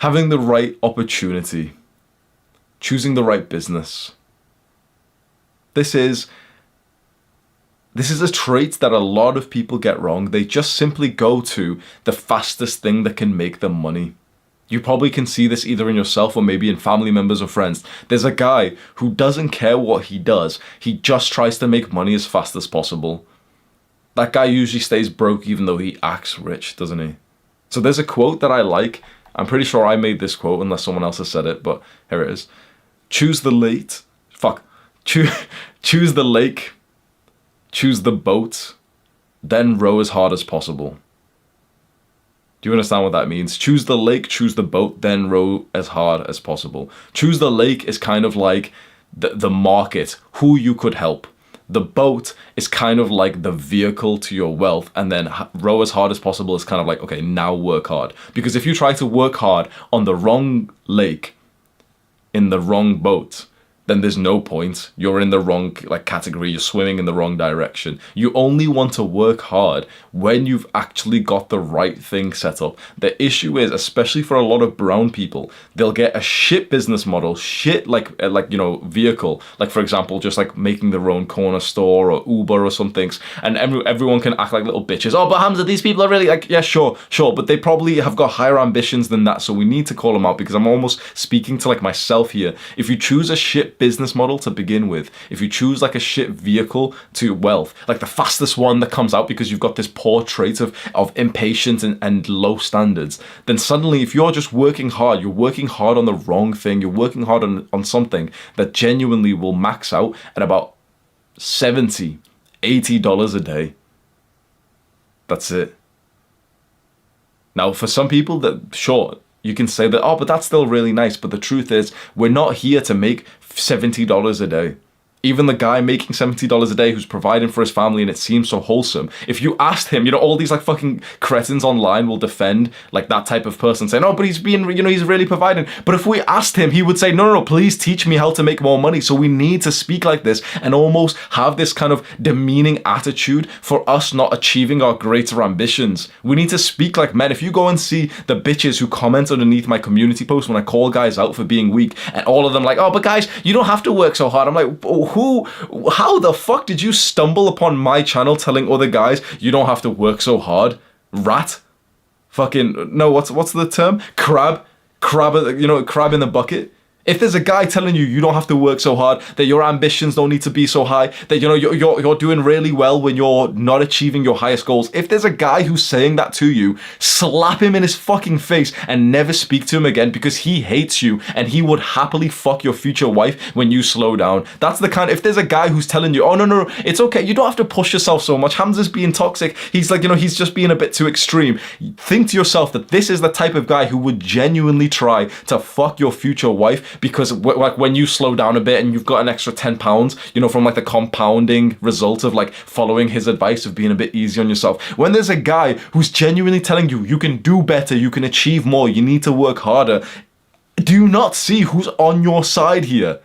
having the right opportunity, choosing the right business. This is a trait that a lot of people get wrong. They just simply go to the fastest thing that can make them money. You probably can see this either in yourself or maybe in family members or friends. There's a guy who doesn't care what he does. He just tries to make money as fast as possible. That guy usually stays broke even though he acts rich, doesn't he? So there's a quote that I like. I'm pretty sure I made this quote unless someone else has said it, but here it is. Choose the lake, choose the boat, then row as hard as possible. Do you understand what that means? Choose the lake, choose the boat, then row as hard as possible. Choose the lake is kind of like the market, who you could help. The boat is kind of like the vehicle to your wealth, and then row as hard as possible is kind of like, okay, now work hard. Because if you try to work hard on the wrong lake, in the wrong boat, then there's no point. You're in the wrong category. You're swimming in the wrong direction. You only want to work hard when you've actually got the right thing set up. The issue is, especially for a lot of brown people, they'll get a shit business model, vehicle. Like, for example, just like making their own corner store or Uber or something. And everyone can act like little bitches. Oh, but Hamza, these people are really yeah, sure. But they probably have got higher ambitions than that. So we need to call them out, because I'm almost speaking to myself here. If you choose a shit business model to begin with, if you choose a shit vehicle to wealth, the fastest one that comes out because you've got this poor trait of impatience and low standards, then suddenly if you're just working hard, you're working hard on the wrong thing, you're working hard on something that genuinely will max out at about $70-$80 a day. That's it. Now, for some people, sure, you can say that, oh, but that's still really nice. But the truth is, we're not here to make $70 a day. Even the guy making $70 a day who's providing for his family and it seems so wholesome, if you asked him, all these fucking cretins online will defend that type of person, saying, oh, but he's being, he's really providing. But if we asked him, he would say, no, please teach me how to make more money. So we need to speak like this and almost have this kind of demeaning attitude for us not achieving our greater ambitions. We need to speak like men. If you go and see the bitches who comment underneath my community post when I call guys out for being weak, and all of them oh, but guys, you don't have to work so hard. I'm like, oh, how the fuck did you stumble upon my channel telling other guys you don't have to work so hard? Rat? Fucking, no, what's the term? Crab in the bucket? If there's a guy telling you don't have to work so hard, that your ambitions don't need to be so high, that you're doing really well when you're not achieving your highest goals, if there's a guy who's saying that to you, slap him in his fucking face and never speak to him again, because he hates you and he would happily fuck your future wife when you slow down. That's the kind. If there's a guy who's telling you, oh no, it's okay, you don't have to push yourself so much, Hamza's being toxic, he's he's just being a bit too extreme, think to yourself that this is the type of guy who would genuinely try to fuck your future wife, because when you slow down a bit and you've got an extra 10 pounds, from the compounding result of following his advice of being a bit easy on yourself. When there's a guy who's genuinely telling you you can do better, you can achieve more, you need to work harder, do you not see who's on your side here?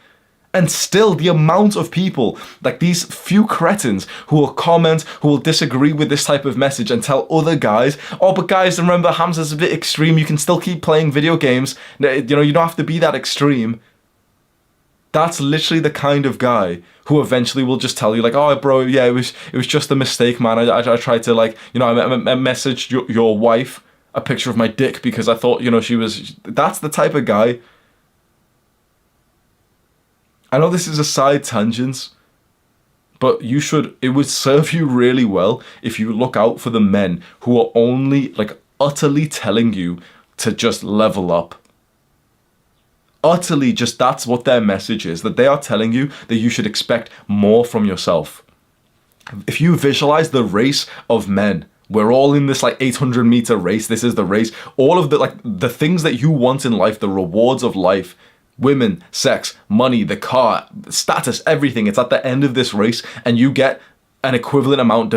And still, the amount of people, these few cretins who will comment, who will disagree with this type of message and tell other guys, oh, but guys, remember, Hamza's a bit extreme, you can still keep playing video games, you don't have to be that extreme. That's literally the kind of guy who eventually will just tell you, oh, bro, yeah, it was just a mistake, man. I tried to, I messaged your wife a picture of my dick because I thought, she was... That's the type of guy. I know this is a side tangent, but it would serve you really well if you look out for the men who are only, utterly telling you to just level up. Utterly, just that's what their message is, that they are telling you that you should expect more from yourself. If you visualize the race of men, we're all in this 800-meter race. This is the race. All of the things that you want in life, the rewards of life, women, sex, money, the car, status, everything. It's at the end of this race, and you get an equivalent amount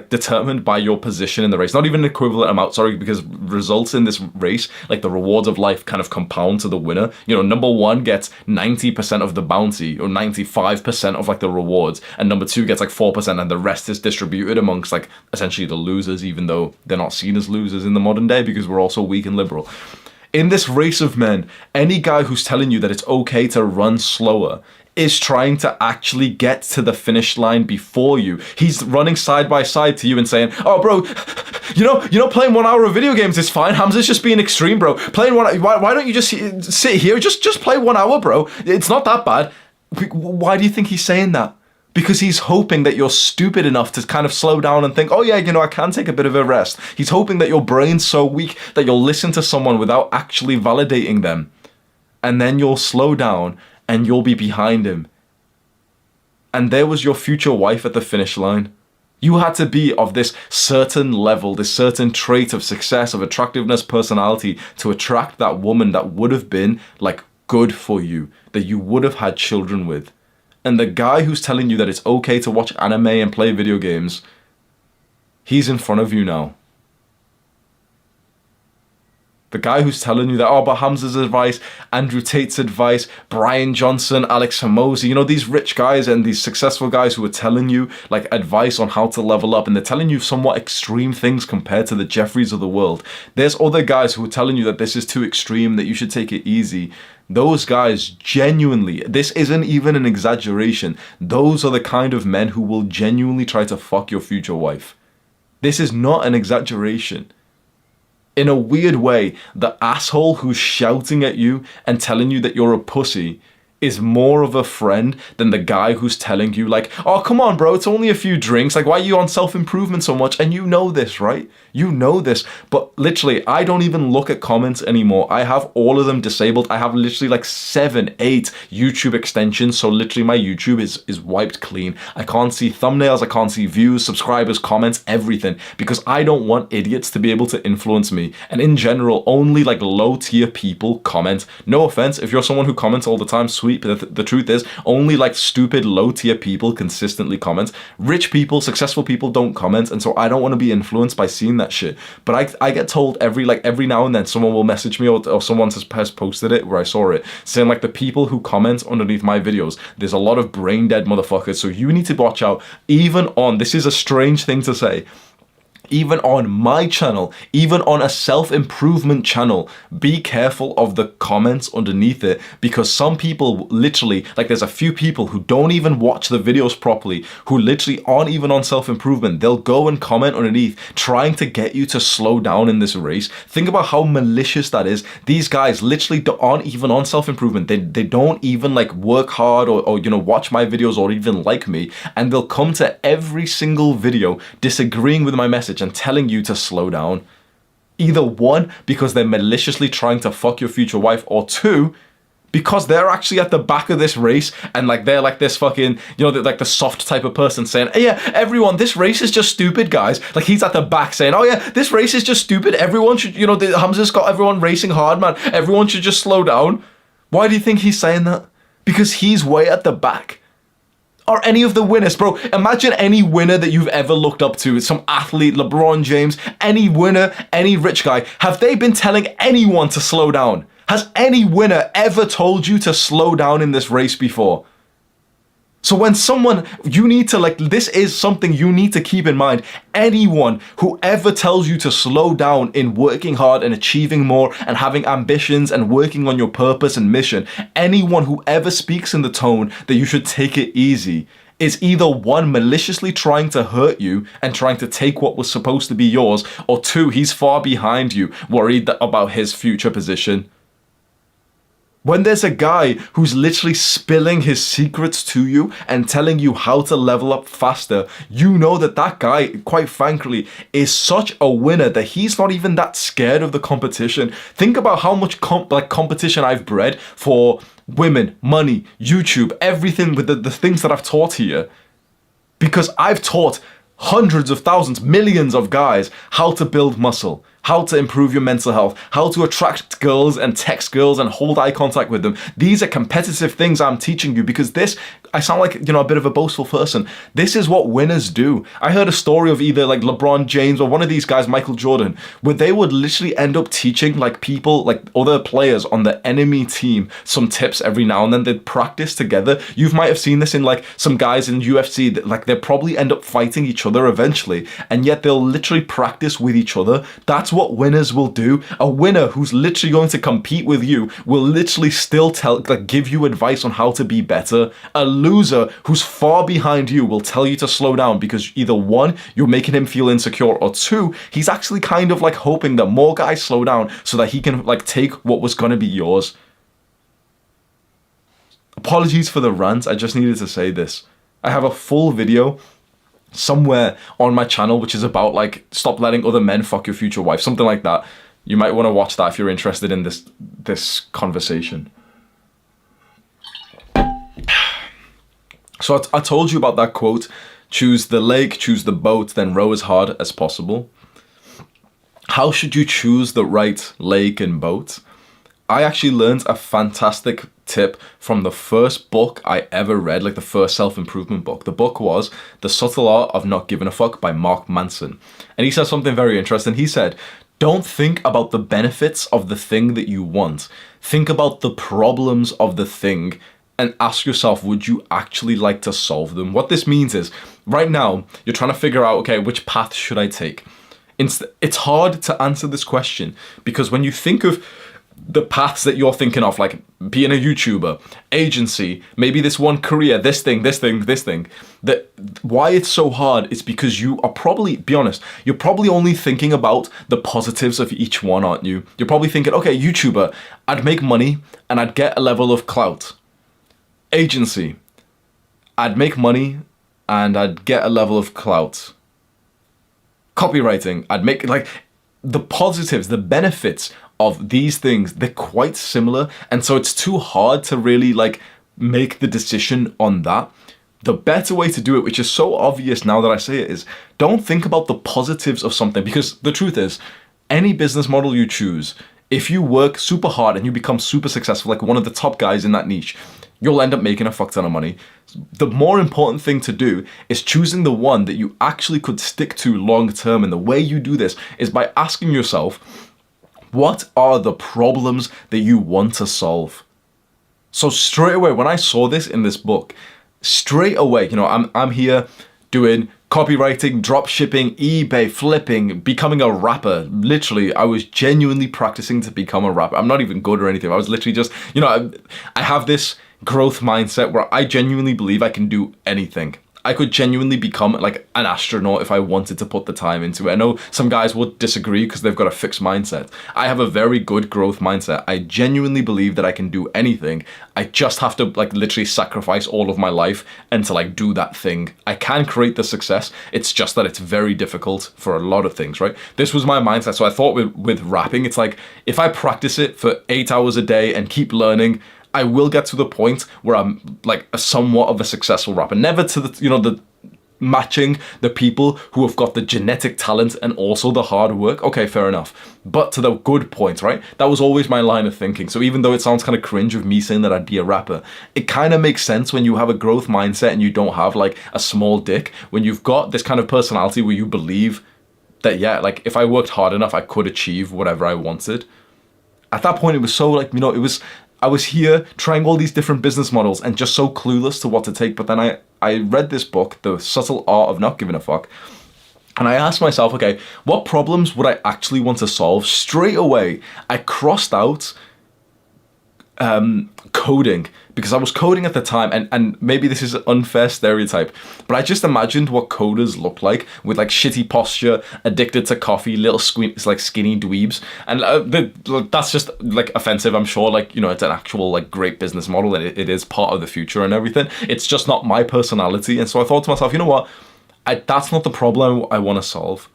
determined by your position in the race. Not even an equivalent amount, sorry, because results in this race, the rewards of life kind of compound to the winner. Number one gets 90% of the bounty, or 95% of the rewards, and number two gets 4%, and the rest is distributed amongst essentially the losers, even though they're not seen as losers in the modern day because we're all so weak and liberal. In this race of men, any guy who's telling you that it's okay to run slower is trying to actually get to the finish line before you. He's running side by side to you and saying, oh bro, playing 1 hour of video games is fine. Hamza's just being extreme, bro. Playing why don't you just sit here? Just play 1 hour, bro. It's not that bad. Why do you think he's saying that? Because he's hoping that you're stupid enough to kind of slow down and think, oh yeah, I can take a bit of a rest. He's hoping that your brain's so weak that you'll listen to someone without actually validating them. And then you'll slow down and you'll be behind him. And there was your future wife at the finish line. You had to be of this certain level, this certain trait of success, of attractiveness, personality, to attract that woman that would have been like good for you, that you would have had children with. And the guy who's telling you that it's okay to watch anime and play video games, he's in front of you now. The guy who's telling you that, oh, but Hamza's advice, Andrew Tate's advice, Brian Johnson, Alex Hormozi, these rich guys and these successful guys who are telling you like advice on how to level up, and they're telling you somewhat extreme things compared to the Jeffreys of the world. There's other guys who are telling you that this is too extreme, that you should take it easy. Those guys genuinely, this isn't even an exaggeration, those are the kind of men who will genuinely try to fuck your future wife. This is not an exaggeration. In a weird way, the asshole who's shouting at you and telling you that you're a pussy is more of a friend than the guy who's telling you like, oh, come on, bro, it's only a few drinks. Like, why are you on self-improvement so much? And you know this, right? You know this. But literally, I don't even look at comments anymore. I have all of them disabled. I have literally like 7, 8 YouTube extensions. So literally my YouTube is wiped clean. I can't see thumbnails. I can't see views, subscribers, comments, everything. Because I don't want idiots to be able to influence me. And in general, only like low tier people comment. No offense, if you're someone who comments all the time, sweet. But the truth is, only like stupid low tier people consistently comment. Rich people, successful people don't comment, and so I don't want to be influenced by seeing that shit. But I get told every now and then someone will message me or someone has posted it where I saw it, saying like the people who comment underneath my videos, there's a lot of brain dead motherfuckers, so you need to watch out. Even on, this is a strange thing to say, even on my channel, even on a self-improvement channel, be careful of the comments underneath it, because some people literally, like there's a few people who don't even watch the videos properly, who literally aren't even on self-improvement. They'll go and comment underneath trying to get you to slow down in this race. Think about how malicious that is. These guys literally aren't even on self-improvement. They don't even like work hard or watch my videos or even like me, and they'll come to every single video disagreeing with my message and telling you to slow down. Either one, because they're maliciously trying to fuck your future wife, or two, because they're actually at the back of this race and like they're like this fucking, like the soft type of person saying, hey, yeah, everyone, this race is just stupid, guys. Like he's at the back saying, oh yeah, this race is just stupid. Everyone should, Hamza's got everyone racing hard, man. Everyone should just slow down. Why do you think he's saying that? Because he's way at the back. Are any of the winners, bro? Imagine any winner that you've ever looked up to, some athlete, LeBron James, any winner, any rich guy. Have they been telling anyone to slow down? Has any winner ever told you to slow down in this race before? So when someone, you need to this is something you need to keep in mind. Anyone who ever tells you to slow down in working hard and achieving more and having ambitions and working on your purpose and mission, anyone who ever speaks in the tone that you should take it easy is either one, maliciously trying to hurt you and trying to take what was supposed to be yours, or two, he's far behind you, worried about his future position. When there's a guy who's literally spilling his secrets to you and telling you how to level up faster, you know that that guy, quite frankly, is such a winner that he's not even that scared of the competition. Think about how much competition I've bred for women, money, YouTube, everything with the things that I've taught here. Because I've taught hundreds of thousands, millions of guys how to build muscle, how to improve your mental health, how to attract girls and text girls and hold eye contact with them. These are competitive things I'm teaching you, because this, I sound like, a bit of a boastful person. This is what winners do. I heard a story of either like LeBron James or one of these guys, Michael Jordan, where they would literally end up teaching like people, like other players on the enemy team, some tips every now and then. They'd practice together. You might have seen this in like some guys in UFC that like they'll probably end up fighting each other eventually, and yet they'll literally practice with each other. That's what what winners will do. A winner who's literally going to compete with you will literally still give you advice on how to be better. A loser who's far behind you will tell you to slow down because either one, you're making him feel insecure, or two, he's actually kind of like hoping that more guys slow down so that he can like take what was going to be yours. Apologies for the rant, I just needed to say this. I have a full video somewhere on my channel which is about like stop letting other men fuck your future wife, something like that. You might want to watch that if you're interested in this conversation. So I told you about that quote, choose the lake, choose the boat, then row as hard as possible. How should you choose the right lake and boat? I actually learned a fantastic tip from the first book I ever read, like the first self-improvement book. The book was The Subtle Art of Not Giving a Fuck by Mark Manson. And he said something very interesting. He said, don't think about the benefits of the thing that you want. Think about the problems of the thing and ask yourself, would you actually like to solve them? What this means is, right now, you're trying to figure out, okay, which path should I take? It's hard to answer this question because when you think of the paths that you're thinking of, like being a YouTuber, agency, maybe this one career, this thing, that why it's so hard is because you are probably, be honest, you're probably only thinking about the positives of each one, aren't you? You're probably thinking, okay, YouTuber, I'd make money and I'd get a level of clout. Agency, I'd make money and I'd get a level of clout. Copywriting, I'd make, like, the positives, the benefits of these things, they're quite similar, and so it's too hard to really like make the decision on that. The better way to do it, which is so obvious now that I say it, is don't think about the positives of something, because the truth is, any business model you choose, if you work super hard and you become super successful, like one of the top guys in that niche, you'll end up making a fuck ton of money. The more important thing to do is choosing the one that you actually could stick to long term, and the way you do this is by asking yourself, what are the problems that you want to solve? So straight away, when I saw this in this book, straight away, you know, I'm here doing copywriting, drop shipping, eBay, flipping, becoming a rapper. Literally, I was genuinely practicing to become a rapper. I'm not even good or anything. I was literally just, you know, I have this growth mindset where I genuinely believe I can do anything. I could genuinely become like an astronaut if I wanted to put the time into it. I know some guys would disagree because they've got a fixed mindset. I have a very good growth mindset. I genuinely believe that I can do anything. I just have to like literally sacrifice all of my life and to like do that thing. I can create the success. It's just that it's very difficult for a lot of things, right? This was my mindset. So I thought with rapping, it's like if I practice it for 8 hours a day and keep learning, I will get to the point where I'm like a somewhat of a successful rapper. Never to the, you know, the matching the people who have got the genetic talent and also the hard work. Okay, fair enough. But to the good point, right? That was always my line of thinking. So even though it sounds kind of cringe of me saying that I'd be a rapper, it kind of makes sense when you have a growth mindset and you don't have like a small dick. When you've got this kind of personality where you believe that, yeah, like if I worked hard enough, I could achieve whatever I wanted. At that point, it was so like, you know, I was here trying all these different business models and just so clueless to what to take. But then I read this book, The Subtle Art of Not Giving a Fuck, and I asked myself, okay, what problems would I actually want to solve? Straight away, I crossed out coding, because I was coding at the time, and maybe this is an unfair stereotype, but I just imagined what coders look like, with like shitty posture, addicted to coffee, little like skinny dweebs, and that's just like offensive, I'm sure. Like, you know, it's an actual like great business model, and it is part of the future and everything. It's just not my personality. And so I thought to myself, you know what, that's not the problem I want to solve.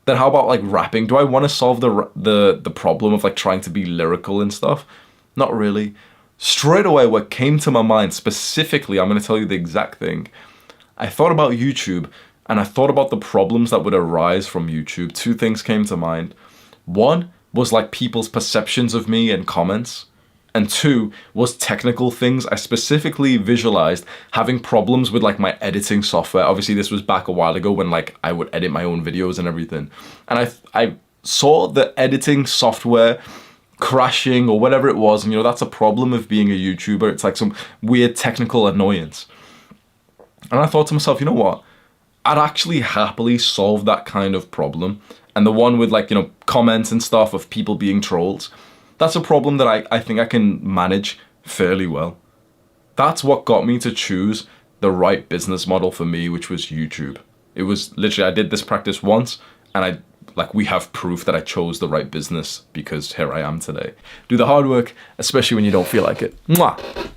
Then how about like rapping? Do I want to solve the problem of like trying to be lyrical and stuff? Not really. Straight away, what came to my mind specifically, I'm going to tell you the exact thing. I thought about YouTube, and I thought about the problems that would arise from YouTube. Two things came to mind. One was like people's perceptions of me and comments. And two was technical things. I specifically visualized having problems with like my editing software. Obviously, this was back a while ago when like I would edit my own videos and everything. And I saw the editing software crashing or whatever it was, and you know, that's a problem of being a YouTuber. It's like some weird technical annoyance. And I thought to myself, you know what, I'd actually happily solve that kind of problem. and the one with like, you know, comments and stuff of people being trolls, that's a problem that I think I can manage fairly well. That's what got me to choose the right business model for me, which was YouTube. It was literally, I did this practice once, and we have proof that I chose the right business, because here I am today. Do the hard work, especially when you don't feel like it. Mwah!